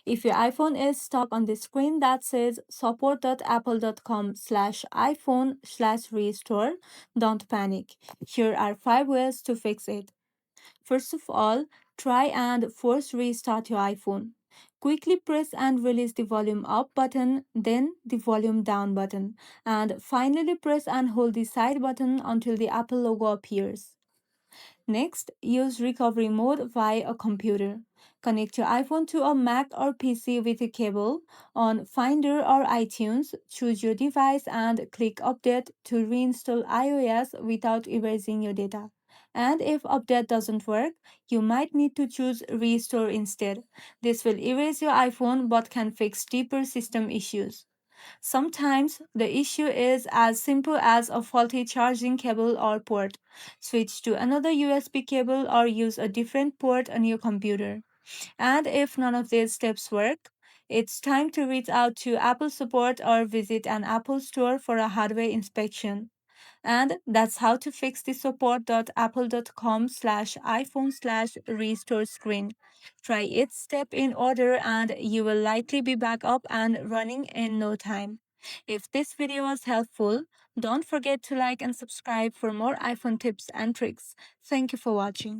If your iPhone is stuck on the screen that says support.apple.com/iPhone/restore, don't panic. Here are 5 ways to fix it. First of all, try and force restart your iPhone. Quickly press and release the volume up button, then the volume down button, and finally press and hold the side button until the Apple logo appears. Next, use recovery mode via a computer. Connect your iPhone to a Mac or PC with a cable. On Finder or iTunes, choose your device and click Update to reinstall iOS without erasing your data. And if Update doesn't work, you might need to choose Restore instead. This will erase your iPhone but can fix deeper system issues. Sometimes the issue is as simple as a faulty charging cable or port. Switch to another USB cable or use a different port on your computer. And if none of these steps work, it's time to reach out to Apple support or visit an Apple store for a hardware inspection. And that's how to fix the support.apple.com/iPhone/restore screen. Try each step in order and you will likely be back up and running in no time. If this video was helpful, don't forget to like and subscribe for more iPhone tips and tricks. Thank you for watching.